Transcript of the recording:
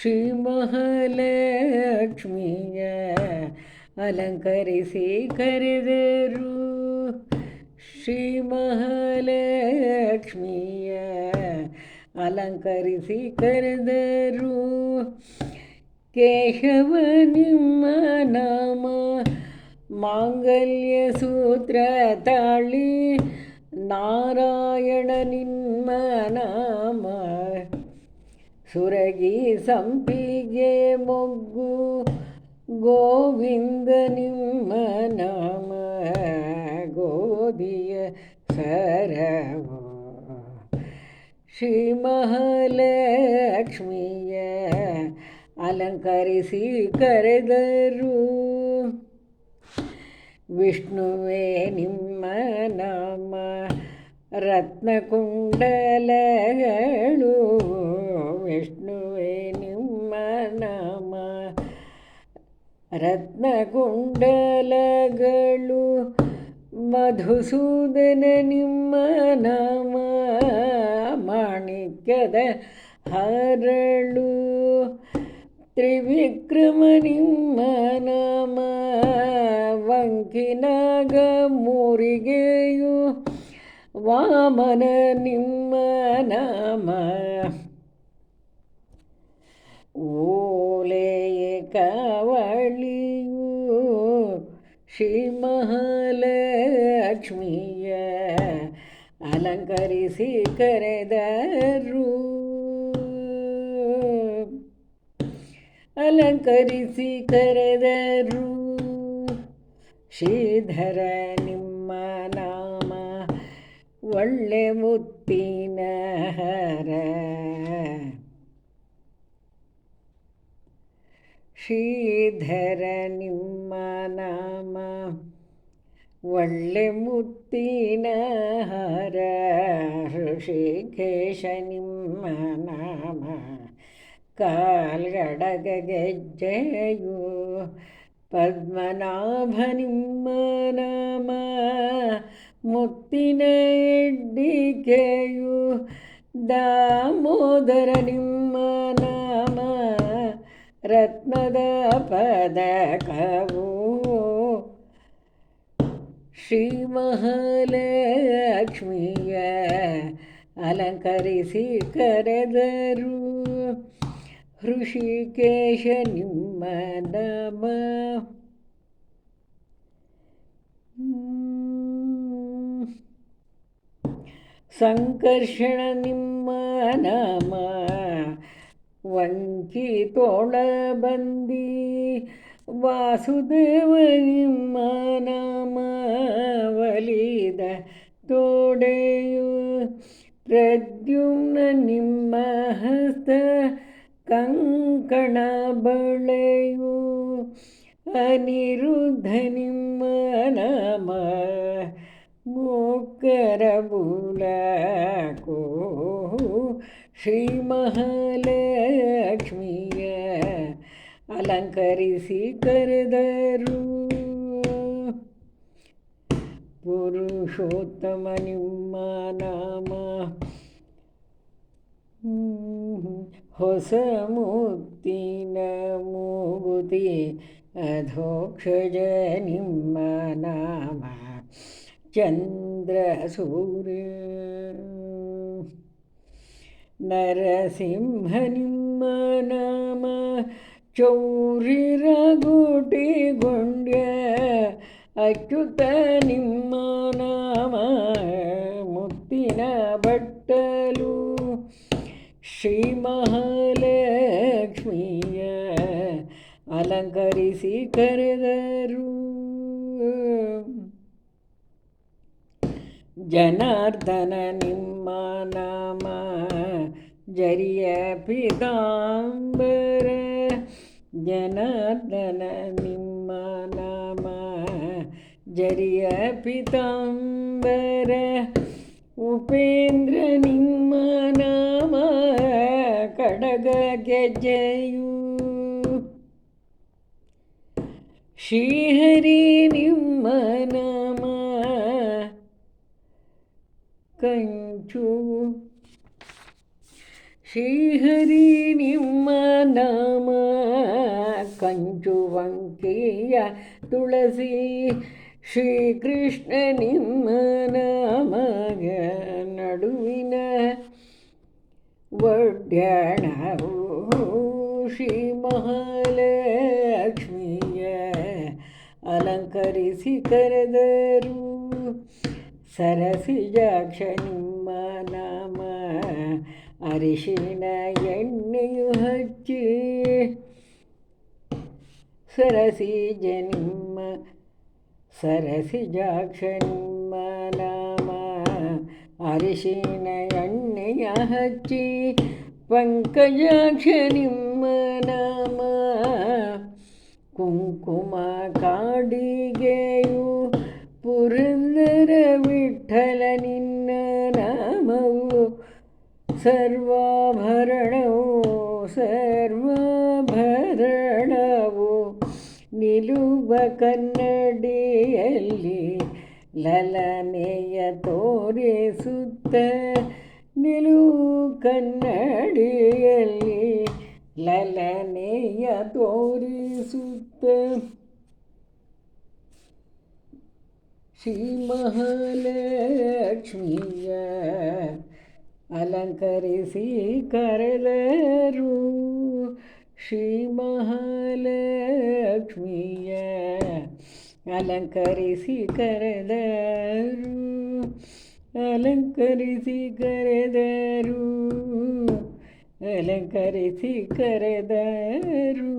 ಶ್ರೀ ಮಹಾಲಕ್ಷ್ಮಿಯ ಅಲಂಕರಿಸಿ ಕರೆದರು. ಶ್ರೀ ಮಹಾಲಕ್ಷ್ಮಿಯ ಅಲಂಕರಿಸಿ ಕರೆದರು. ಕೇಶವ ನಿಮ್ಮ ನಾಮ ಮಾಂಗಲ್ಯ ಸೂತ್ರ ತಾಳಿ, ನಾರಾಯಣ ನಿಮ್ಮ ನಾಮ ಸುರಗಿ ಸಂಪಿಗೆ ಮೊಗ್ಗು, ಗೋವಿಂದ ನಿಮ್ಮ ನಾಮ ಗೋಧಿಯ ಸರವು. ಶ್ರೀ ಮಹಾಲಕ್ಷ್ಮಿಯ ಅಲಂಕರಿಸಿ ಕರೆದರು. ವಿಷ್ಣುವೇ ನಿಮ್ಮ ನಾಮ ರತ್ನಕುಂಡಲಗಳು, ವಿಷ್ಣುವೇ ನಿಮ್ಮ ನಾಮ ರತ್ನಕುಂಡಲಗಳು. ಮಧುಸೂದನ ನಿಮ್ಮ ನಾಮ ಮಾಣಿಕ್ಯದ ಹರಳು. ತ್ರಿವಿಕ್ರಮ ನಿಮ್ಮ ನಾಮ ವಂಕಿನಾಗ ಮೂರಿಗೆಯು. ವಾಮನ ನಿಮ್ಮ ನಾಮ ಓಲೆಯ ಕಾವಳಿಯು. ಶ್ರೀ ಮಹಾಲಕ್ಷ್ಮಿಯ ಅಲಂಕರಿಸಿ ಕರೆದರು. ಅಲಂಕರಿಸಿ ಕರೆದರು. ಶ್ರೀಧರ ನಿಮ್ಮ ನಾಮ ಒಳ್ಳೆ ಮುತ್ತಿನ ಹಾರ. ಶ್ರೀಧರ ನಿಮ್ಮ ನಾಮ ಒಳ್ಳೆ ಮುತ್ತಿನ ಹಾರ. ಋಷಿಕೇಶ ನಿಮ್ಮ ನಾಮ ಕಾಲ್ಗಡಗ ಗೆಜ್ಜೆಯು. ಪದ್ಮನಾಭ ನಿಮ್ಮ ನಾಮ ಮುತ್ತಿನ ಎಡ್ಡಿಕೆಯು. ದಾಮೋದರ ನಿಮ್ಮ ನಾಮ ರತ್ನದ ಪದಕವು. ಶ್ರೀ ಮಹಾಲಕ್ಷ್ಮಿಯ ಅಲಂಕರಿಸಿ ಕರೆದರು. ಋಷಿಕೇಶ ನಿಮ್ಮ ನಾಮ ಸಂಕರ್ಷಣ ನಿಮ್ಮ ನಾಮ ವಂಕಿ ತೋಳ ಬಂದಿ. ವಾಸುದೇವ ನಿಮ್ಮ ನಾಮ ಒಲಿದ ತೋಡೆಯು. ಪ್ರದ್ಯುಮ್ನ ನಿಮ್ಮ ಹಸ್ತ ಕಂಕಣ ಬಳೆಯು. ಅನಿರುದ್ಧ ನಿಮ್ಮ ನಾಮ ಮೂಕರ ಬುಲಕೋ. ಶ್ರೀ ಮಹಾಲಕ್ಷ್ಮಿಯ ಅಲಂಕರಿಸಿ ಕರೆದರು. ಪುರುಷೋತ್ತಮ ನಿಮ್ಮ ನಾಮ ಹೊಸ ಮುತ್ತಿನ ಮೂಗುತಿ. ಅಧೋಕ್ಷಜ ನಿಮ್ಮ ನಾಮ ಚಂದ್ರ ಸೂರ್ಯ. ನರಸಿಂಹ ನಿಮ್ಮ ನಾಮ ಚೌರಿ ರಘುಟಿ ಗೊಂಡ್ಯ. ಅಚ್ಯುತ ನಿಮ್ಮ ನಾಮ ಮುತ್ತಿನ ಬಟ್ಟಲು. ಶ್ರೀ ಮಹಾಲಕ್ಷ್ಮಿಯ ಅಲಂಕರಿಸಿ ಕರೆದರು. ಜನಾರ್ದನ ನಿಮ್ಮ ನಾಮ ಜರಿಯ ಪೀತಾಂಬರ. ಜನಾರ್ದನ ನಿಮ್ಮ ನಾಮ ಜರಿಯ ಪೀತಾಂಬರ. ಉಪೇಂದ್ರ ನಿಮ್ಮ ನಾಮ ಕಡಗ ಗೆಜ್ಜೆಯು. ಶ್ರೀಹರಿ ನಿಮ್ಮ ನಾಮ ಕಂಚು. ಶ್ರೀಹರಿ ನಿಮ್ಮ ನಾಮ ಕಂಚುವಂಕೆಯ ತುಳಸಿ ಶ್ರೀಕೃಷ್ಣ ನಿಮ್ಮ ನಾಮಗ ನಡುವಿನ ಒಡ್ಯಾಣವು ಶ್ರೀ ಮಹಾಲಕ್ಷ್ಮಿಯ ಅಲಂಕರಿಸಿ ಕರೆದರು ಸರಸಿಜಾಕ್ಷ ನಿಮ್ಮ ನಾಮ ಅರಿಶಿನ ಎಣ್ಣೆಯು ಹಚ್ಚಿ ಸರಸಿಜಾಕ್ಷ ನಿಮ್ಮ ನಾಮ ಅರಿಶಿನ ಎಣ್ಣೆಯ ಹಚ್ಚಿ ಪಂಕಜಾಕ್ಷ ನಿಮ್ಮ ನಾಮ ಕುಂಕುಮ ಕಾಡಿಗೆಯು ಪುರಂದರ ವಿಠಲ ನಿನ್ನ ನಾಮವು ಸರ್ವಾಭರಣವು ನಿಲುವ ಕನ್ನಡಿಯಲ್ಲಿ ಲಲನೆಯ ತೋರಿಸುತ್ತ ನಿಲುವು ಕನ್ನಡಿಯಲ್ಲಿ ಲಲನೆಯ ತೋರಿಸುತ್ತ ಶ್ರೀ ಮಹಾಲಕ್ಷ್ಮಿಯ ಅಲಂಕರಿಸಿ ಕರೆದರು ಶ್ರೀ ಮಹಾಲಕ್ಷ್ಮಿಯ ಅಲಂಕರಿಸಿ ಕರೆದರು ಅಲಂಕರಿಸಿ ಕರೆದರು